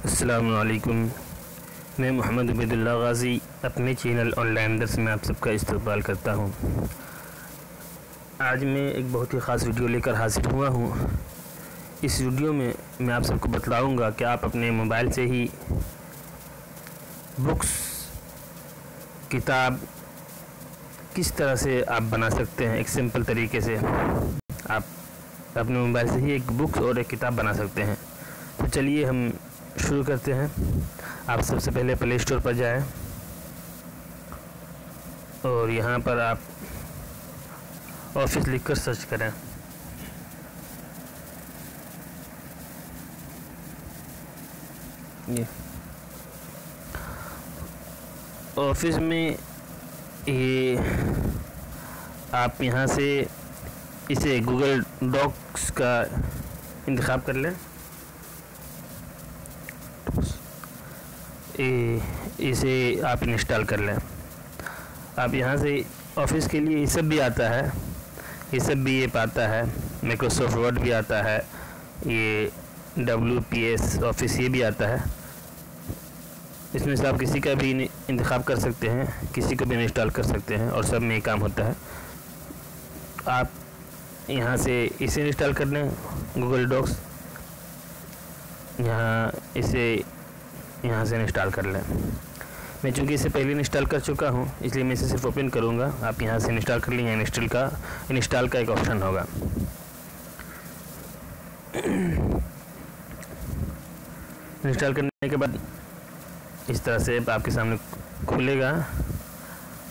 अस्सलामुअलैकुम। मैं मोहम्मद उबैदुल्लाह गाज़ी अपने चैनल ऑनलाइन दर्स में आप सबका इस्तकबाल करता हूँ। आज मैं एक बहुत ही ख़ास वीडियो लेकर हाजिर हुआ हूँ। इस वीडियो में मैं आप सबको बतलाऊँगा कि आप अपने मोबाइल से ही बुक्स किताब किस तरह से आप बना सकते हैं। एक सिंपल तरीके से आप अपने मोबाइल से ही एक बुक्स और एक किताब बना सकते हैं। तो चलिए हम शुरू करते हैं। आप सबसे पहले प्ले स्टोर पर जाएं और यहाँ पर आप ऑफिस लिखकर सर्च करें। ये ऑफिस में ये आप यहाँ से इसे गूगल डॉक्स का इंतखाब कर लें। इसे आप इंस्टॉल कर लें। आप यहाँ से ऑफिस के लिए ये सब भी आता है, ये सब भी ऐप आता है। माइक्रोसॉफ्ट वर्ड भी आता है, ये WPS ऑफिस ये भी आता है। इसमें से आप किसी का भी इंतखाब कर सकते हैं, किसी को भी इंस्टॉल कर सकते हैं और सब में ये काम होता है। आप यहाँ से इसे इंस्टॉल कर लें गूगल डॉक्स। यहाँ से इंस्टॉल कर लें। मैं चूँकि इसे पहले इंस्टॉल कर चुका हूँ इसलिए मैं इसे सिर्फ ओपन करूँगा। आप यहाँ से इंस्टॉल कर लें। यहाँ इंस्टॉल का एक ऑप्शन होगा। इंस्टॉल करने के बाद इस तरह से आपके सामने खुलेगा।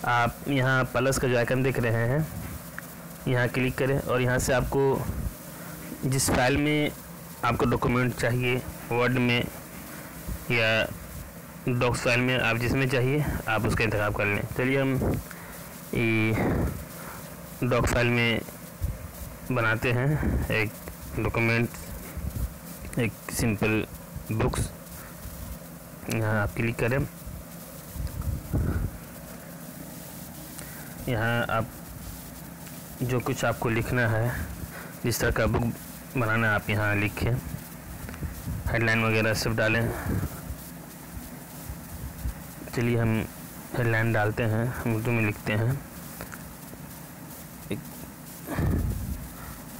आप यहाँ प्लस का जो आइकन देख रहे हैं यहाँ क्लिक करें और यहाँ से आपको जिस फाइल में आपको डॉक्यूमेंट चाहिए, वर्ड में या डॉक्स फाइल में, आप जिसमें चाहिए आप उसका इंतखाब कर लें। चलिए हम ये डॉक फाइल में बनाते हैं एक डॉक्यूमेंट, एक सिंपल बुक्स। यहाँ आप क्लिक करें। यहाँ आप जो कुछ आपको लिखना है, जिस तरह का बुक बनाना है आप यहाँ लिखें। हेडलाइन वगैरह सब डालें। चलिए हम हेडलाइन डालते हैं, हम उर्दू में लिखते हैं।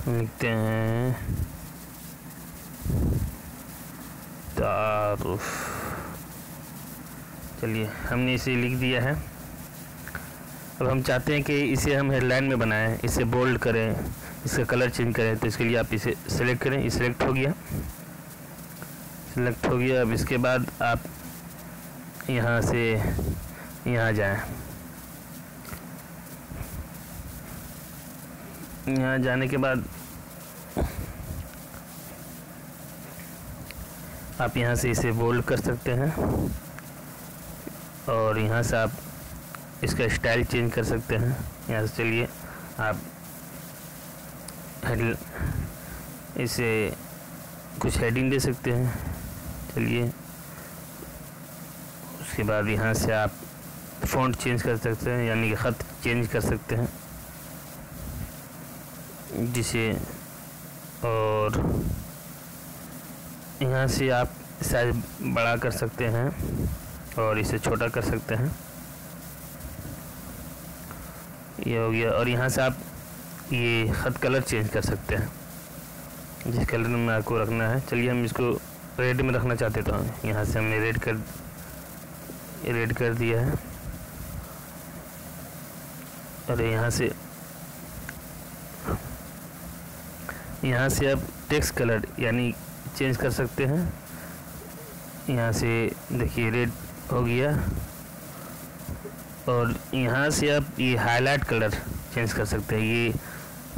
लिखते हैं तारुफ। चलिए हमने इसे लिख दिया है। अब हम चाहते हैं कि इसे हम हेडलाइन में बनाएं, इसे बोल्ड करें, इसका कलर चेंज करें। तो इसके लिए आप इसे सेलेक्ट करें। ये सेलेक्ट हो गया। अब इसके बाद आप यहाँ से यहाँ जाएं। यहाँ जाने के बाद आप यहाँ से इसे बोल्ड कर सकते हैं और यहाँ से आप इसका स्टाइल चेंज कर सकते हैं। यहाँ से चलिए आप इसे कुछ हेडिंग दे सकते हैं। चलिए उसके बाद यहाँ से आप फ़ॉन्ट चेंज कर सकते हैं, यानी कि ख़त चेंज कर सकते हैं जिसे, और यहाँ से आप साइज बड़ा कर सकते हैं और इसे छोटा कर सकते हैं। ये हो गया। और यहाँ से आप ये ख़त कलर चेंज कर सकते हैं, जिस कलर में आपको रखना है। चलिए हम इसको रेड में रखना चाहते तो यहाँ से हमने रेड कर दिया है। और यहाँ से आप टेक्स्ट कलर यानी चेंज कर सकते हैं। यहाँ से देखिए रेड हो गया। और यहाँ से आप ये हाईलाइट कलर चेंज कर सकते हैं।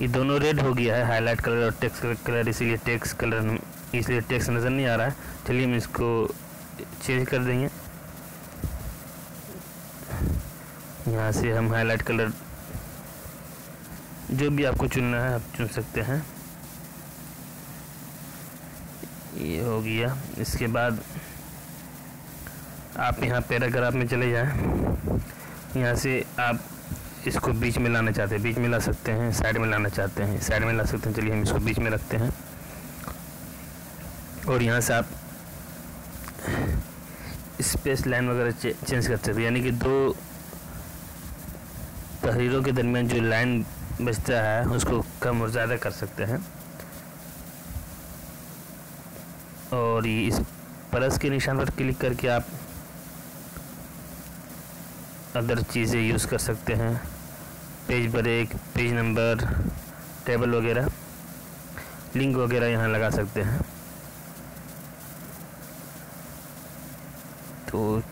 ये दोनों रेड हो गया है, हाईलाइट कलर और टेक्स्ट कलर, इसलिए टेक्स्ट नज़र नहीं आ रहा है। चलिए हम इसको चेंज कर देंगे। यहाँ से हम हाईलाइट कलर जो भी आपको चुनना है आप चुन सकते हैं। ये हो गया। इसके बाद आप यहाँ पैराग्राफ में चले जाएं। यहाँ से आप इसको बीच में लाना चाहते हैं, बीच में ला सकते हैं। साइड में लाना चाहते हैं, साइड में ला सकते हैं। चलिए हम इसको बीच में रखते हैं। और यहाँ से आप स्पेस लाइन वगैरह चेंज कर सकते हैं, यानी कि दो तहरीरों के दरमियान जो लाइन बचता है उसको कम और ज़्यादा कर सकते हैं। और ये इस प्लस के निशान पर क्लिक करके आप अदर चीज़ें यूज़ कर सकते हैं, page break, page number, table वगैरह, लिंक वगैरह यहाँ लगा सकते हैं। तो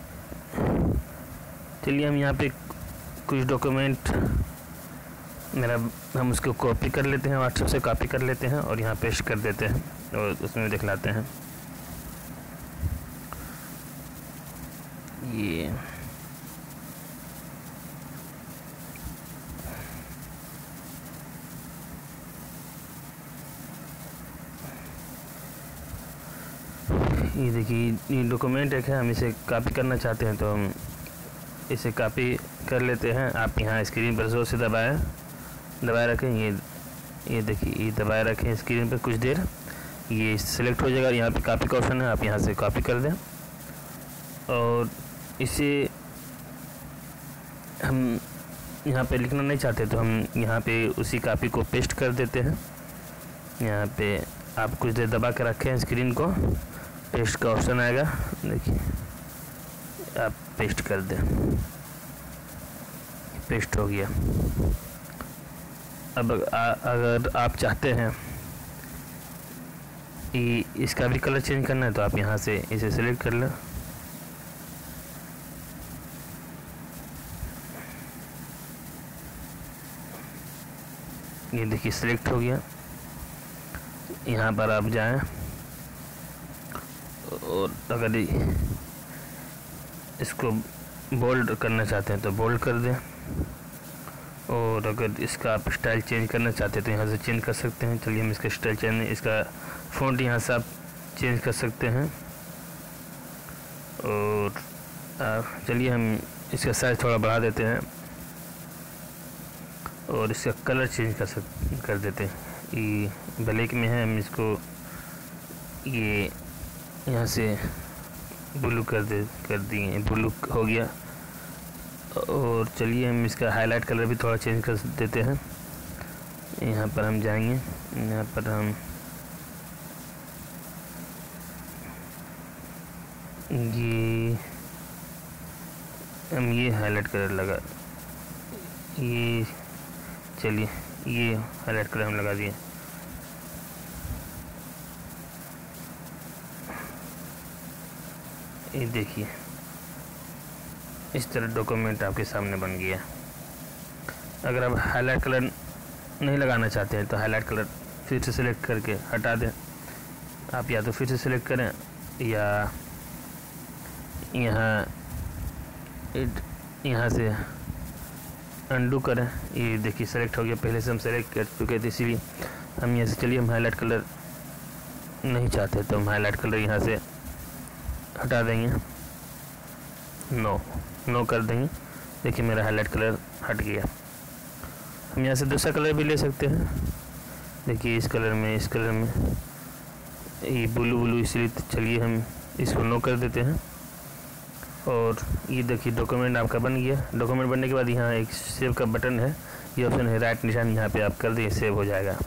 चलिए हम यहाँ पे कुछ डॉक्यूमेंट हम उसको कॉपी कर लेते हैं, व्हाट्सएप से कॉपी कर लेते हैं और यहाँ पेस्ट कर देते हैं और उसमें दिखलाते हैं। ये देखिए ये डॉक्यूमेंट एक है, हम इसे कॉपी करना चाहते हैं तो हम इसे कॉपी कर लेते हैं। आप यहाँ स्क्रीन पर जोर से दबाए रखें, ये देखिए ये दबाए रखें स्क्रीन पर कुछ देर, ये सिलेक्ट हो जाएगा। यहाँ पे कॉपी का ऑप्शन है, आप यहाँ से कॉपी कर दें और इसे हम यहाँ पे लिखना नहीं चाहते तो हम यहाँ पे उसी कॉपी को पेस्ट कर देते हैं। यहाँ पे आप कुछ देर दबा के रखें स्क्रीन को, पेस्ट का ऑप्शन आएगा, देखिए आप पेस्ट कर दें, पेस्ट हो गया। अब अगर आप चाहते हैं इसका भी कलर चेंज करना है तो आप यहाँ से इसे सिलेक्ट कर लें। ये देखिए सिलेक्ट हो गया। यहाँ पर आप जाएं और अगर इसको बोल्ड करना चाहते हैं तो बोल्ड कर दें, और अगर इसका आप स्टाइल चेंज करना चाहते हैं तो यहाँ से चेंज कर सकते हैं। चलिए हम इसका स्टाइल चेंज, इसका फ़ॉन्ट यहाँ से आप चेंज कर सकते हैं। और चलिए हम इसका साइज़ थोड़ा बढ़ा देते हैं और इसका कलर चेंज कर देते हैं। ये ब्लैक में है, हम इसको ये यहाँ से ब्लू कर दिए, ब्लू हो गया। और चलिए हम इसका हाईलाइट कलर भी थोड़ा चेंज कर देते हैं। यहाँ पर हम जाएंगे, यहाँ पर हम ये हाईलाइट कलर लगा, ये चलिए ये हाईलाइट कलर हम लगा दिए। ये देखिए इस तरह डॉक्यूमेंट आपके सामने बन गया। अगर आप हाईलाइट कलर नहीं लगाना चाहते हैं तो हाईलाइट कलर फिर से सिलेक्ट करके हटा दें। आप या तो फिर से सिलेक्ट करें या यहाँ से अंडू करें। ये देखिए सेलेक्ट हो गया, पहले से हम सेलेक्ट कर चुके थे इसीलिए हम यहाँ से, चलिए हम हाईलाइट कलर नहीं चाहते तो हम हाईलाइट कलर यहाँ से हटा देंगे, नो कर देंगे। देखिए मेरा हाईलाइट कलर हट गया। हम यहाँ से दूसरा कलर भी ले सकते हैं। देखिए इस कलर में ये ब्लू इसलिए, चलिए हम इसको नो कर देते हैं। और ये देखिए डॉक्यूमेंट आपका बन गया। डॉक्यूमेंट बनने के बाद यहाँ एक सेव का बटन है, ये ऑप्शन है राइट निशान, यहाँ पे आप कर दिए सेव हो जाएगा।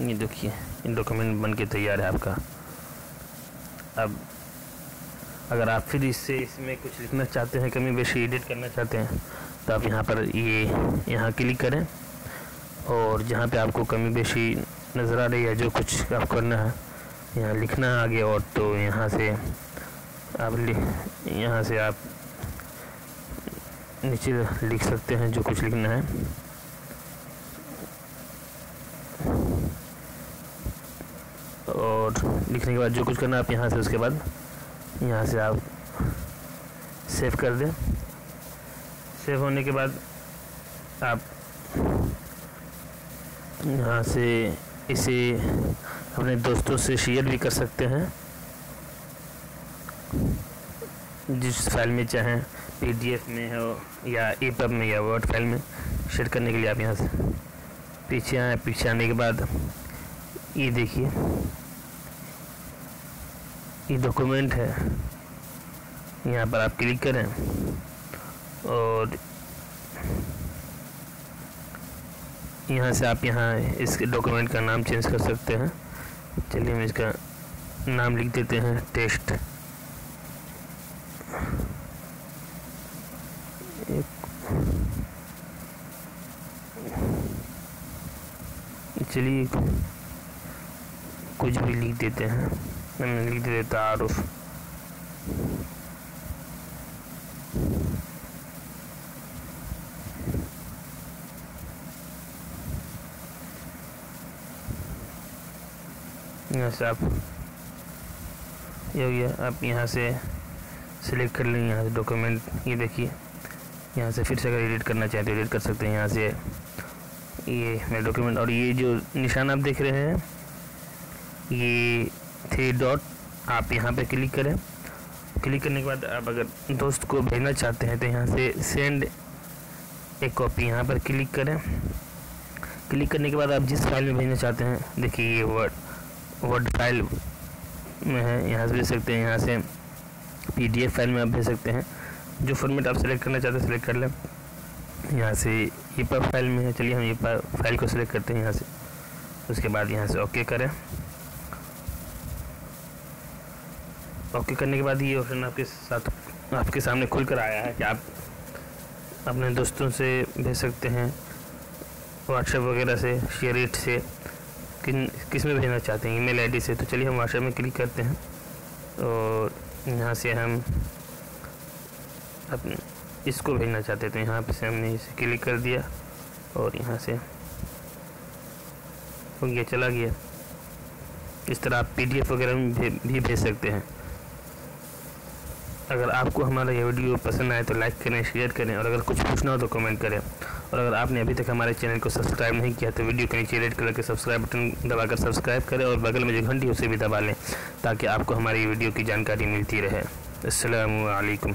ये देखिए डॉक्यूमेंट बन के तैयार है आपका। अब अगर आप फिर इसमें कुछ लिखना चाहते हैं, कमी बेशी एडिट करना चाहते हैं तो आप यहाँ पर यहाँ क्लिक करें और जहाँ पे आपको कमी बेशी नज़र आ रही है, जो कुछ आप करना है यहाँ लिखना है आगे, और तो यहाँ से आप नीचे लिख सकते हैं जो कुछ लिखना है। और लिखने के बाद जो कुछ करना है आप यहाँ से, उसके बाद यहाँ से आप सेव कर दें। सेव होने के बाद आप यहाँ से इसे अपने दोस्तों से शेयर भी कर सकते हैं, जिस फाइल में चाहें, PDF में हो या EPUB में या वर्ड फाइल में शेयर करने के लिए आप यहाँ से पीछे आए। पीछे आने के बाद ये देखिए ये डॉक्यूमेंट है, यहाँ पर आप क्लिक करें और यहाँ से आप यहाँ इस डॉक्यूमेंट का नाम चेंज कर सकते हैं। चलिए हम इसका नाम लिख देते हैं टेस्ट। चलिए कुछ भी लिख देते हैं, मैंने लिख देता तारुफ। यहाँ से आप ये हो गया, आप यहाँ से सिलेक्ट कर लें, यहाँ से डॉक्यूमेंट, ये देखिए यहाँ से फिर से अगर एडिट करना चाहते हो एडिट कर सकते हैं। यहाँ से ये मेरा डॉक्यूमेंट, और ये जो निशान आप देख रहे हैं ये 3 डॉट, आप यहाँ पे क्लिक करें। क्लिक करने के बाद आप अगर दोस्त को भेजना चाहते हैं तो यहाँ से सेंड एक कॉपी यहाँ पर क्लिक करें। क्लिक करने के बाद आप जिस फाइल में भेजना चाहते हैं, देखिए ये वर्ड फाइल में है, यहाँ से भेज सकते हैं। यहाँ से PDF फाइल में आप भेज सकते हैं, जो फॉर्मेट आप सेलेक्ट करना चाहते हैं सेलेक्ट कर लें। यहाँ से EPUB फाइल में है, चलिए हम EPUB फाइल को सेलेक्ट करते हैं यहाँ से। उसके बाद यहाँ से ओके करें। ओके करने के बाद ये ऑप्शन आपके सामने खुल कर आया है कि आप अपने दोस्तों से भेज सकते हैं, व्हाट्सएप वगैरह से, शेयरइट से, किस में भेजना चाहते हैं, ईमेल आईडी से। तो चलिए हम व्हाट्सएप में क्लिक करते हैं और यहाँ से हम अपने इसको भेजना चाहते थे, यहाँ पे से हमने इसे क्लिक कर दिया और यहाँ से हो गया, चला गया। इस तरह आप PDF वगैरह में भी भेज सकते हैं। अगर आपको हमारा ये वीडियो पसंद आए तो लाइक करें, शेयर करें, और अगर कुछ पूछना हो तो कमेंट करें। और अगर आपने अभी तक हमारे चैनल को सब्सक्राइब नहीं किया तो वीडियो के नीचे रेड कलर के सब्सक्राइब बटन दबाकर सब्सक्राइब करें और बगल में जो घंटी है उसे भी दबा लें, ताकि आपको हमारी वीडियो की जानकारी मिलती रहे। अस्सलामु अलैकुम।